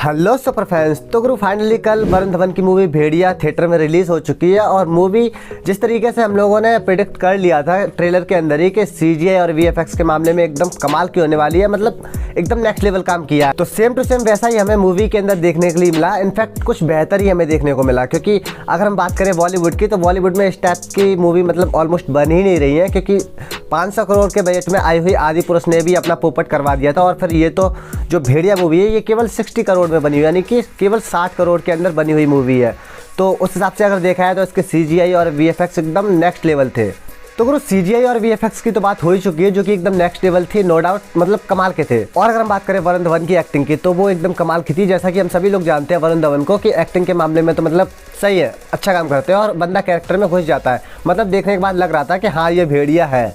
Hello super fans. तो गुरु finally कल वरुण धवन की मूवी भेड़िया थिएटर में रिलीज हो चुकी है और मूवी जिस तरीके से हम लोगों ने प्रेडिक्ट कर लिया था ट्रेलर के अंदर ही कि सीजीआई और वीएफएक्स के मामले में एकदम कमाल की होने वाली है, मतलब एकदम नेक्स्ट लेवल काम किया है। तो सेम टू सेम वैसा ही हमें मूवी के अंदर देखने के लिए मिला। इनफैक्ट कुछ बेहतर ही हमें देखने को मिला, क्योंकि अगर हम बात करें बॉलीवुड की तो बॉलीवुड में इस टाइप की मूवी मतलब ऑलमोस्ट बन ही नहीं रही है, क्योंकि 500 करोड़ के बजट में आई हुई आदि पुरुष ने भी अपना पोपट करवा दिया था और फिर ये तो जो भेड़िया मूवी है ये केवल 60 करोड़ में बनी हुई, यानी कि केवल 60 करोड़ के अंदर बनी हुई मूवी है। तो उस हिसाब से अगर देखा है तो इसके सीजीआई और वीएफएक्स एकदम नेक्स्ट लेवल थे। तो गुरु सीजीआई और वीएफएक्स की तो बात हो ही चुकी है, जो कि एकदम नेक्स्ट लेवल थी, नो डाउट, मतलब कमाल के थे। और अगर हम बात करें वरुण धवन की एक्टिंग की तो वो एकदम कमाल की थी। जैसा कि हम सभी लोग जानते हैं वरुण धवन को कि एक्टिंग के मामले में तो मतलब सही है, अच्छा काम करते हैं और बंदा कैरेक्टर में घुस जाता है। मतलब देखने के बाद लग रहा था कि हाँ ये भेड़िया है।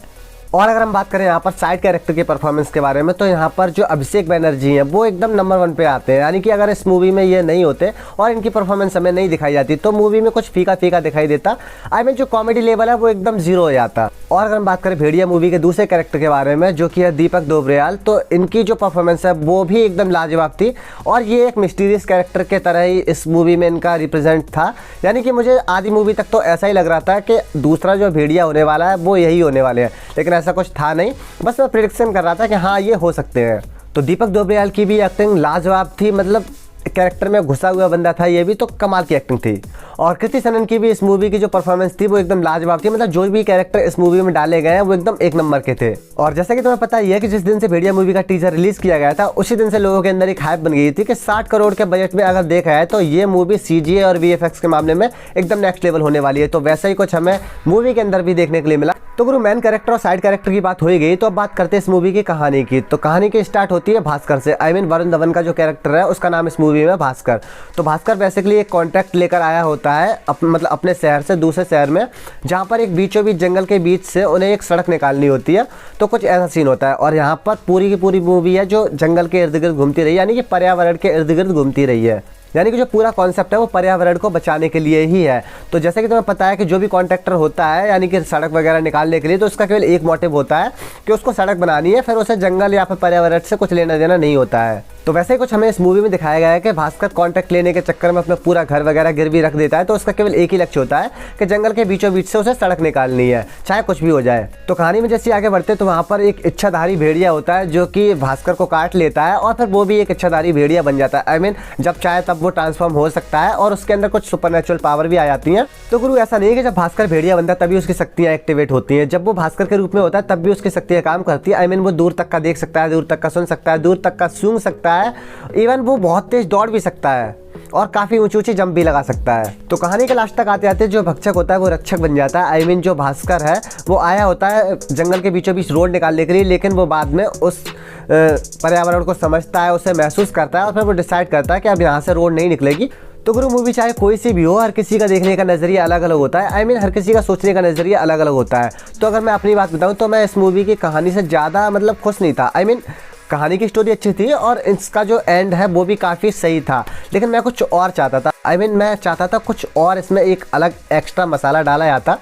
और अगर हम बात करें यहाँ पर साइड कैरेक्टर के परफॉर्मेंस के बारे में तो यहाँ पर जो अभिषेक बनर्जी हैं वो एकदम नंबर 1 पे आते हैं। यानी कि अगर इस मूवी में ये नहीं होते और इनकी परफॉर्मेंस हमें नहीं दिखाई जाती तो मूवी में कुछ फीका फीका दिखाई देता। आई मीन जो कॉमेडी लेवल है वो एकदम जीरो हो जाता। और अगर हम बात करें भेड़िया मूवी के दूसरे कैरेक्टर के बारे में जो कि है दीपक दोबरियाल, तो इनकी जो परफॉर्मेंस है वो भी एकदम लाजवाब थी और ये एक मिस्टीरियस कैरेक्टर के तरह ही इस मूवी में इनका रिप्रेजेंट था। यानी कि मुझे आधी मूवी तक तो ऐसा ही लग रहा था कि दूसरा जो भेड़िया होने वाला है वो यही होने वाले हैं, लेकिन ऐसा कुछ था नहीं। बस मैं प्रेडिक्शन कर रहा था कि हाँ ये हो सकते हैं। तो दीपक दोबरियाल की भी एक्टिंग लाजवाब थी, मतलब कैरेक्टर में घुसा हुआ बंदा था ये भी, तो कमाल की एक्टिंग थी। और कृति सनन की भी इस मूवी की जो परफॉर्मेंस थी वो एकदम लाजवाब थी। मतलब जो भी कैरेक्टर इस मूवी में डाले गए हैं वो एकदम एक नंबर के थे। और जैसा कि तुम्हें पता ही है कि जिस दिन से भेड़िया मूवी का टीजर रिलीज किया गया था उसी दिन से लोगों के अंदर एक हाइप बन गई थी कि 60 करोड़ के बजट में अगर देखा है तो ये मूवी सीजीआई और वीएफएक्स के मामले में एकदम नेक्स्ट लेवल होने वाली है। तो वैसा ही कुछ हमें मूवी के अंदर भी देखने के लिए मिला। तो गुरु मेन कैरेक्टर और साइड कैरेक्टर की बात हो ही गई, तो अब बात करते हैं इस मूवी की कहानी की। तो कहानी की स्टार्ट होती है भास्कर से। आई मीन वरुण धवन का जो कैरेक्टर है उसका नाम इस मूवी में भास्कर। तो भास्कर बेसिकली एक कॉन्ट्रैक्ट लेकर आया होता है मतलब अपने शहर से दूसरे शहर में, जहाँ पर एक बीचों बीच जंगल के बीच से उन्हें एक सड़क निकालनी होती है। तो कुछ ऐसा सीन होता है और यहाँ पर पूरी की पूरी मूवी है जो जंगल के इर्द गिर्द घूमती रही, यानी कि पर्यावरण के इर्द गिर्द घूमती रही है। यानी कि जो पूरा कॉन्सेप्ट है वो पर्यावरण को बचाने के लिए ही है। तो जैसे कि तुम्हें पता है कि जो भी कॉन्ट्रैक्टर होता है यानी कि सड़क वगैरह निकालने के लिए, तो उसका केवल एक मोटिव होता है कि उसको सड़क बनानी है, फिर उसे जंगल या फिर पर्यावरण से कुछ लेना देना नहीं होता है। तो वैसे ही कुछ हमें इस मूवी में दिखाया गया है कि भास्कर कॉन्ट्रैक्ट लेने के चक्कर में अपना पूरा घर वगैरह गिरवी रख देता है। तो उसका केवल एक ही लक्ष्य होता है कि जंगल के बीचों बीच से उसे सड़क निकालनी है, चाहे कुछ भी हो जाए। तो कहानी में जैसे आगे बढ़ते तो वहाँ पर एक इच्छाधारी भेड़िया होता है जो कि भास्कर को काट लेता है और फिर वो भी एक इच्छाधारी भेड़िया बन जाता है। आई मीन जब चाहे तब वो ट्रांसफॉर्म हो सकता है और उसके अंदर कुछ सुपरनेचुरल पावर भी आ जाती हैं। तो गुरु ऐसा नहीं है कि जब भास्कर भेड़िया बनता है तभी उसकी शक्तियाँ एक्टिवेट होती हैं। जब वो भास्कर के रूप में होता है तब भी उसकी शक्तियाँ काम करती है। आई मीन वो दूर तक का देख सकता है, दूर तक का सुन सकता है, दूर तक का सूंघ सकता है, इवन वो बहुत तेज दौड़ भी सकता है और काफी ऊंची ऊंची जंप भी लगा सकता है। तो कहानी के लास्ट तक आते आते जो भक्षक होता है वो रक्षक बन जाता है। आई मीन जो भास्कर है वो आया होता है जंगल के बीचों बीच रोड निकालने के लिए, लेकिन वो बाद में उस पर्यावरण को समझता है, उसे महसूस करता है और फिर वो डिसाइड करता है कि अब यहाँ से रोड नहीं निकलेगी। तो गुरु मूवी चाहे कोई सी भी हो, हर किसी का देखने का नज़रिया अलग अलग होता है। आई मीन हर किसी का सोचने का नज़रिया अलग अलग होता है। तो अगर मैं अपनी बात बताऊँ तो मैं इस मूवी की कहानी से ज़्यादा मतलब खुश नहीं था। आई मीन कहानी की स्टोरी अच्छी थी और इसका जो एंड है वो भी काफ़ी सही था, लेकिन मैं कुछ और चाहता था। आई मीन मैं चाहता था कुछ और इसमें एक अलग एक्स्ट्रा मसाला डाला जाता।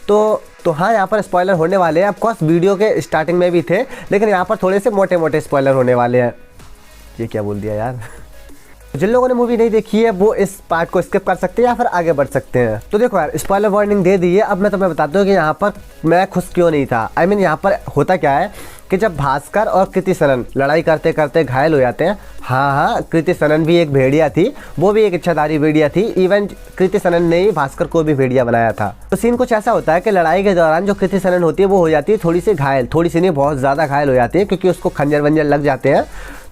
तो हाँ, यहाँ पर स्पॉइलर होने वाले हैं। ऑफकोर्स वीडियो के स्टार्टिंग में भी थे, लेकिन यहाँ पर थोड़े से मोटे मोटे स्पॉइलर होने वाले हैं। ये क्या बोल दिया यार। जिन लोगों ने मूवी नहीं देखी है वो इस पार्ट को स्किप कर सकते हैं या फिर आगे बढ़ सकते हैं। तो देखो यार, स्पॉइलर वार्निंग दे दी है। अब मैं तुम्हें बताता हूँ कि यहाँ पर मैं खुश क्यों नहीं था। आई मीन यहाँ पर होता क्या है कि जब भास्कर और कृति सनन लड़ाई करते करते घायल हो जाते हैं। हाँ, कृति सनन भी एक भेड़िया थी, वो भी एक इच्छाधारी भेड़िया थी। इवन कृति सनन ने ही भास्कर को भी भेड़िया बनाया था। तो सीन कुछ ऐसा होता है कि लड़ाई के दौरान जो कृति सनन होती है वो हो जाती है थोड़ी सी घायल, थोड़ी सी नहीं बहुत ज़्यादा घायल हो जाती है, क्योंकि उसको खंजर वंजर लग जाते हैं।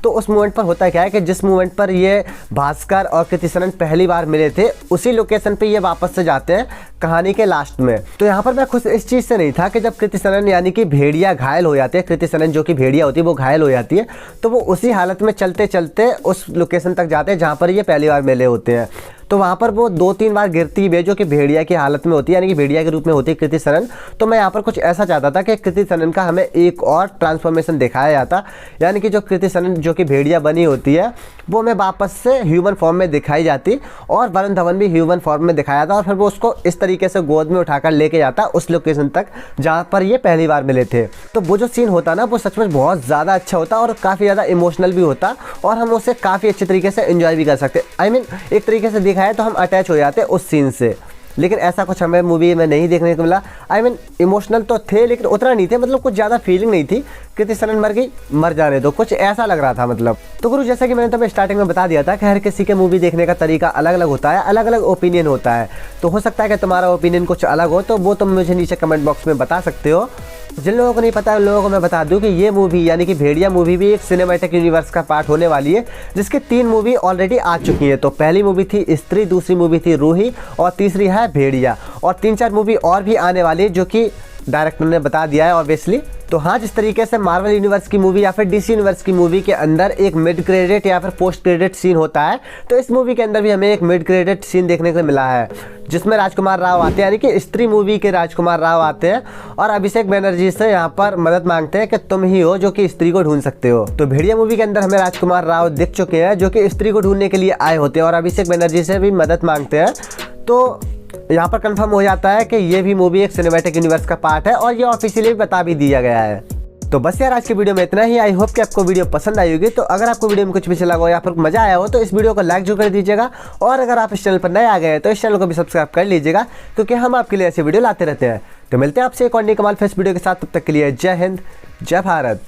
तो उस मोमेंट पर होता क्या है कि जिस मोमेंट पर ये भास्कर और कृति सनन पहली बार मिले थे उसी लोकेशन पे ये वापस से जाते हैं कहानी के लास्ट में। तो यहाँ पर मैं खुश इस चीज़ से नहीं था कि जब कृति सनन यानी कि भेड़िया घायल हो जाते हैं, कृति सनन जो कि भेड़िया होती है वो घायल हो जाती है, तो वो उसी हालत में चलते चलते उस लोकेशन तक जाते हैं जहाँ पर ये पहली बार मिले होते हैं। तो वहाँ पर वो 2-3 बार गिरती है जो कि भेड़िया की हालत में होती है, यानी कि भेड़िया के रूप में होती है कृति सनन। तो मैं यहाँ पर कुछ ऐसा चाहता था कि कृति सनन का हमें एक और ट्रांसफॉर्मेशन दिखाया जाता, यानी कि जो कृति सनन जो कि भेड़िया बनी होती है वो हमें वापस से ह्यूमन फॉर्म में दिखाई जाती और वरुण धवन भी ह्यूमन फॉर्म में दिखाया था और फिर वो उसको इस तरीके से गोद में उठाकर लेके जाता उस लोकेशन तक जहाँ पर ये पहली बार मिले थे। तो वो जो सीन होता ना वो सचमुच बहुत ज़्यादा अच्छा होता और काफ़ी ज़्यादा इमोशनल भी होता और हम उसे काफ़ी अच्छे तरीके से एंजॉय भी कर सकते। आई मीन एक तरीके से देखा है तो हम अटैच हो जाते उस सीन से, लेकिन ऐसा कुछ हमें मूवी में नहीं देखने को मिला। आई मीन इमोशनल तो थे लेकिन उतना नहीं थे, मतलब कुछ ज़्यादा फीलिंग नहीं थी। कृति सनन मर गई, मर जाने दो, कुछ ऐसा लग रहा था मतलब। तो गुरु जैसा कि मैंने तुम्हें स्टार्टिंग में बता दिया था कि हर किसी के मूवी देखने का तरीका अलग अलग होता है, अलग अलग ओपिनियन होता है। तो हो सकता है कि तुम्हारा ओपिनियन कुछ अलग हो, तो वो तुम मुझे नीचे कमेंट बॉक्स में बता सकते हो। जिन लोगों को नहीं पता उन लोगों को मैं बता दूं कि ये मूवी यानी कि भेड़िया मूवी भी एक सिनेमैटिक यूनिवर्स का पार्ट होने वाली है, जिसकी 3 मूवी ऑलरेडी आ चुकी हैं। तो पहली मूवी थी स्त्री, दूसरी मूवी थी रूही और तीसरी है भेड़िया, और 3-4 मूवी और भी आने वाली है जो कि डायरेक्टर ने बता दिया है ऑब्वियसली। तो हाँ, जिस तरीके से मार्वल यूनिवर्स की मूवी या फिर डीसी यूनिवर्स की मूवी के अंदर एक मिड क्रेडिट या फिर पोस्ट क्रेडिट सीन होता है, तो इस मूवी के अंदर भी हमें एक मिड क्रेडिट सीन देखने को मिला है जिसमें राजकुमार राव आते हैं, यानी कि स्त्री मूवी के राजकुमार राव आते हैं और अभिषेक बनर्जी से यहाँ पर मदद मांगते हैं कि तुम ही हो जो कि स्त्री को ढूंढ सकते हो। तो भेड़िया मूवी के अंदर हमें राजकुमार राव दिख चुके हैं जो कि स्त्री को ढूंढने के लिए आए होते हैं और अभिषेक बनर्जी से भी मदद मांगते हैं। तो यहाँ पर कंफर्म हो जाता है कि ये भी मूवी एक सिनेमैटिक यूनिवर्स का पार्ट है और ये ऑफिशियली बता भी दिया गया है। तो बस यार आज की वीडियो में इतना ही। आई होप कि आपको वीडियो पसंद आई होगी। तो अगर आपको वीडियो में कुछ भी अच्छा लगा हो या फिर मजा आया हो तो इस वीडियो को लाइक जरूर कर दीजिएगा, और अगर आप इस चैनल पर नए आ गए तो इस चैनल को भी सब्सक्राइब कर लीजिएगा, क्योंकि हम आपके लिए ऐसे वीडियो लाते रहते हैं। तो मिलते हैं आपसे एक और नई कमाल फेस वीडियो के साथ, तब तक के लिए जय हिंद, जय भारत।